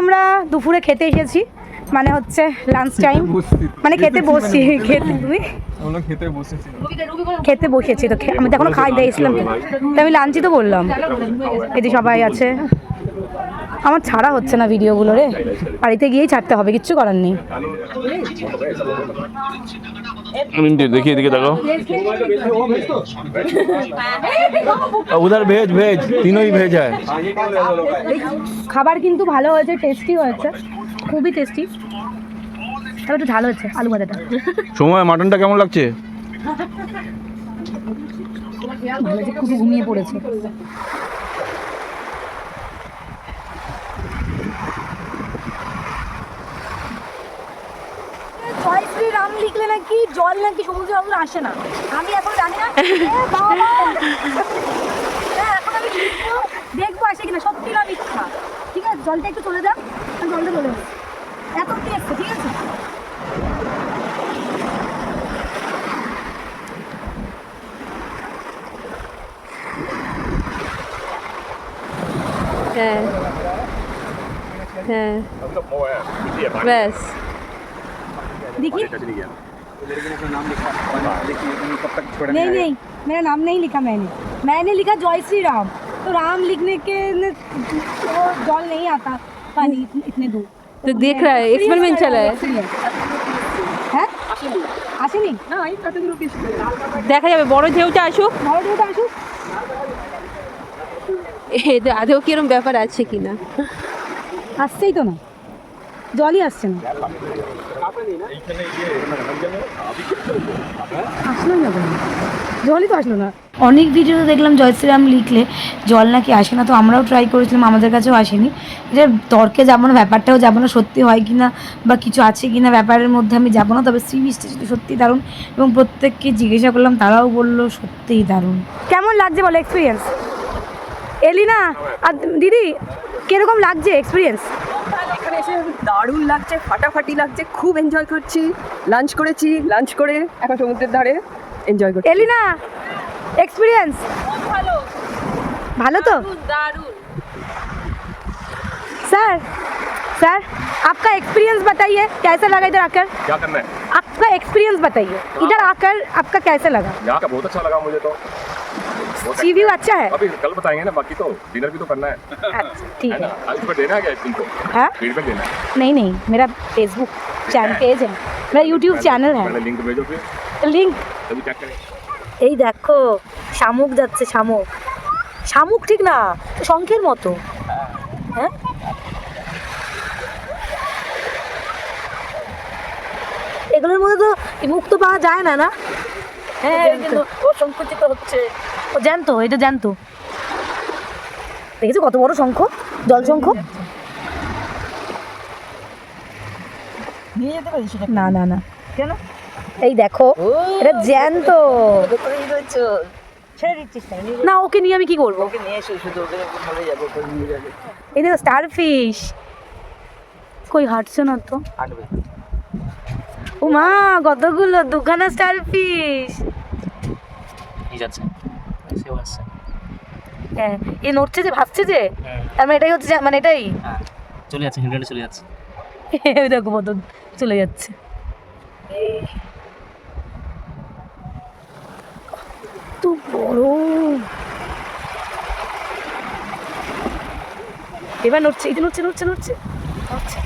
আমরা দুপুরে খেতে এসেছি, মানে হচ্ছে লাঞ্চ টাইম, মানে খেতে বসছি। খেতে বসেছি তো, আমি তো এখনো খাই দিয়ে এসলাম, তো আমি লাঞ্চই তো বললাম। এতে সবাই আছে, আমার ছাড়া হচ্ছে না ভিডিওগুলো রে, বাড়িতে গিয়েই ছাড়তে হবে, কিচ্ছু করার নেই। देखिए देखिए देखो उधर भेज भेज तीनों ही भेज है। খাবার কিন্তু ভালো হয়েছে, টেস্টি হয়েছে, খুবই টেস্টি। তবে একটু ঝাল হয়েছে আলু ভাজাটা। সময় মাটনটা কেমন লাগছে? ভালো যে খুবই ঘুমিয়ে পড়েছে। জয় শ্রীরাম লিখলে নাকি জল নাকি সমুদ্রে অতটা আসে না, আমি এখন জানি না। এখন আমি দেখবো আসে কিনা, সত্যি না মিথ্যা। ঠিক আছে, জলটা একটু চলে যাক, জলটা চলে যাচ্ছে, এত কি আসছে। ঠিক আছে, হ্যাঁ হ্যাঁ ব্যাস। देखिए नहीं नहीं, मेरा नाम नहीं लिखा मैंने लिखा जय श्री राम, तो राम लिखने के तो जल नहीं आता पानी इतने दूर। तो देख रहा है, एक्सपेरिमेंट चला है, হ্যাঁ আসেনি, দেখা যাবে বড় ঢেউটা আসুক, বড় ঢেউটা আসুক, এতে আদৌ কিরম ব্যাপার আছে কিনা। আসছেই তো না, জলই আসছে না, আসলো না কেন, জলই তো আসলো না। অনেক ভিডিওতে দেখলাম জয় শ্রীরাম লিখলে জল নাকি আসে না, তো আমরাও ট্রাই করেছিলাম, আমাদের কাছেও আসেনি। এটা তর্কে যাবো না, ব্যাপারটাও যাবো না, সত্যি হয় কি না বা কিছু আছে কি না ব্যাপারের মধ্যে আমি যাবো না। তবে সি বিচটা ছিল সত্যিই দারুণ, এবং প্রত্যেককে জিজ্ঞাসা করলাম, তারাও বললো সত্যিই দারুণ। কেমন লাগছে বলো এক্সপিরিয়েন্স? এলিনা আর দিদি কিরকম লাগছে এক্সপিরিয়েন্স? এখানে এসে দারুণ লাগছে, ফাটাফাটি লাগছে, খুব এনজয় করছি। লাঞ্চ করেছি, লাঞ্চ করে এখন সমুদ্রের ধারে এনজয় করছি। এলিনা एक्सपीरियंस ভালো ভালো তো দারুণ। सर सर आपका एक्सपीरियंस बताइए, कैसा लगा इधर आकर? क्या करना है? आपका एक्सपीरियंस बताइए, इधर आकर आपका कैसा लगा? यहाँ का बहुत अच्छा लगा मुझे तो। सी व्यू अच्छा है? अभी कल बताएंगे ना, बाकी तो डिनर भी तो करना है, अच्छा ठीक है ना? है। आज पर देना है क्या इनको? हाँ फीडबैक देना है। नहीं नहीं, मेरा फेसबुक चैनल पेज है, मेरा यूट्यूब चैनल पहले है, लिंक भेजो, फिर लिंक। तभी चेक करें। এই দেখো শামুক যাচ্ছে, শামুক, শামুক ঠিক না, শঙ্খের মতো। হ্যাঁ এগুলোর মধ্যে তো মুখ তো পাওয়া যায় না, না? হ্যাঁ ও সংকুচিত হচ্ছে, ও জ্যান্ত, এটা জ্যান্ত। দেখেছো কত বড় শঙ্খ, জল শঙ্খ। না না না, কেন? এই দেখো এটা জ্যান্ত না, ওকে নিয়ে আমি কি করবো? এই দেখো স্টার ফিশ, কই হাঁটছে না তো। ও মা কতগুলো, দুখানা স্টার ফিশ। হ্যাঁ এ নড়ছে যে, ভাসছে যে, তার মানে এটাই হচ্ছে, মানে এটাই চলে যাচ্ছে, হিন্ড্রেলে চলে যাচ্ছে। ওই দেখো কত চলে যাচ্ছে। তো বড়, এবার নড়ছে, এই যে নড়ছে নড়ছে নড়ছে নড়ছে,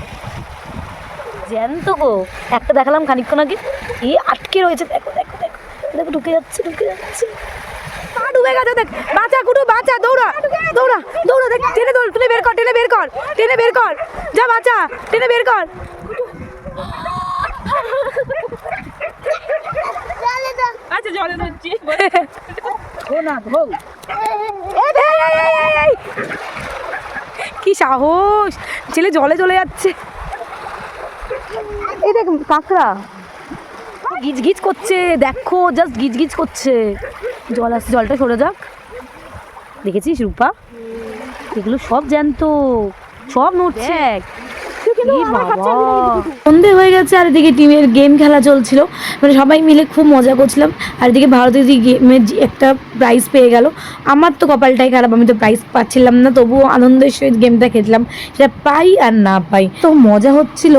জ্যান্ত গো। একটা দেখালাম খানিকক্ষণ আগে, এই আটকে রয়েছে, দেখো দেখো দেখো দেখো, ঢুকে যাচ্ছে ঢুকে যাচ্ছে, পা ডুবে গেছে, দেখ বাঁচা কুটু বাঁচা, দৌড়া দৌড়া দৌড়া, দেখ টেনে দৌড়, টেনে বের কর, টেনে বের কর, টেনে বের কর, যা বাঁচা, টেনে বের কর। আচ্ছা জলে ধরছি কি সাহস, ছেলে জলে চলে যাচ্ছে। এই দেখ কাঁকড়া গিজ গিজ করছে, দেখো জাস্ট গিজ গিজ করছে। জল আসছে, জলটা সরে যাক। দেখেছিস রূপা, এগুলো সব জ্যান্ত, সব নড়ছে। সন্ধে হয়ে গেছে আর এদিকে টিমের গেম খেলা চলছিল, মানে সবাই মিলে খুব মজা করছিলাম। আর এদিকে ভারতীয় গেমের একটা প্রাইজ পেয়ে গেল। আমার তো কপালটাই খারাপ, আমি তো প্রাইজ পাচ্ছিলাম না, তবুও আনন্দের সহিত গেমটা খেলছিলাম, সেটা পাই আর না পাই। তো মজা হচ্ছিল,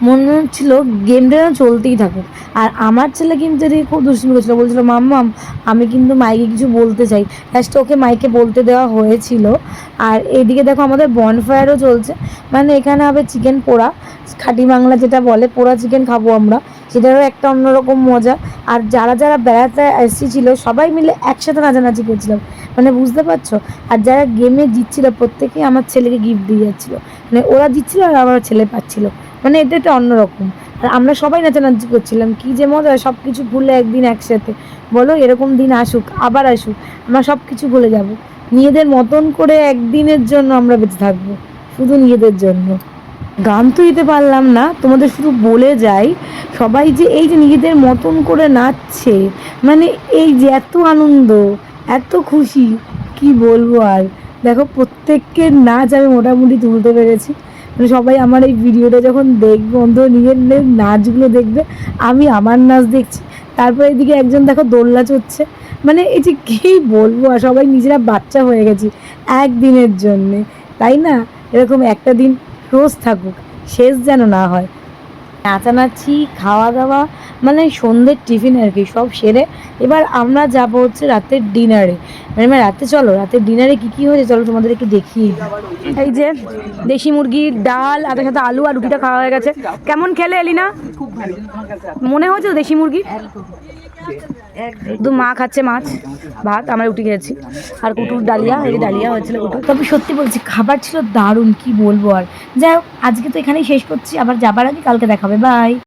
মনে হচ্ছিল গেমটা যেন চলতেই থাকুক। আর আমার ছেলে কিন্তু এদিকে খুব দুষ্টুমি করছিল, বলছিল মাম্মাম আমি কিন্তু মাইকে কিছু বলতে চাই। লাস্টে ওকে মাইকে বলতে দেওয়া হয়েছিল। আর এইদিকে দেখো আমাদের বনফায়ারও চলছে, মানে এখানে হবে চিকেন পোড়া, খাঁটি বাংলা যেটা বলে, পোড়া চিকেন খাবো আমরা, সেটারও একটা অন্যরকম মজা। আর যারা যারা বেড়াতে এসেছিলো সবাই মিলে একসাথে নাচানাচি করছিলাম, মানে বুঝতে পারছো। আর যারা গেমে জিতছিল প্রত্যেকেই আমার ছেলেকে গিফট দিয়ে যাচ্ছিলো, মানে ওরা জিতছিল আর আমার ছেলে পাচ্ছিলো, মানে এটা একটা অন্যরকম। আর আমরা সবাই নাচানাচি করছিলাম, কী যে মজা, সব কিছু ভুলে একদিন একসাথে। বলো এরকম দিন আসুক, আবার আসুক, আমরা সব কিছু ভুলে যাব, নিজেদের মতন করে একদিনের জন্য আমরা বেঁচে থাকবো, শুধু নিজেদের জন্য। গান তো দিতে পারলাম না, তোমাদের শুধু বলে যাই সবাই যে এই যে নিজেদের মতন করে নাচছে, মানে এই যে এত আনন্দ, এত খুশি, কি বলবো আর। দেখো প্রত্যেককে নাচ আমি মোটামুটি তুলতে পেরেছি, মানে সবাই আমার এই ভিডিওটা যখন দেখবে অন্তত নিজের নাচগুলো দেখবে, আমি আমার নাচ দেখছি, তারপরে এদিকে একজন দেখো দোলনা চড়ছে, মানে এই যে কী বলবো। আর সবাই নিজেরা বাচ্চা হয়ে গেছি একদিনের জন্যে, তাই না? এরকম একটা দিন রোজ থাকুক, শেষ যেন না হয়। নাচানাচি, খাওয়া দাওয়া, মানে সন্ধ্যের টিফিন আর কি সব সেরে এবার আমরা যাব হচ্ছে রাতের ডিনারে। মানে রাতে চলো, রাতের ডিনারে কী কী হয়েছে চলো তোমাদের একটু দেখিয়ে দিই। এই যে দেশি মুরগির ডাল আর তার সাথে আলু আর রুটিটা খাওয়া হয়ে গেছে। কেমন খেলে এলিনা? মনে হয়েছে দেশি মুরগি? দু মা খাচ্ছে মাছ ভাত, আমরা রুটি খেয়েছি, আর কুটুর ডালিয়া, এই ডালিয়া হয়েছিল কুটুর। তবে সত্যি বলছি খাবার ছিল দারুণ, কি বলবো আর। যাই হোক আজকে তো এখানেই শেষ করছি, আবার যাবার আগে কালকে দেখাবে, বাই।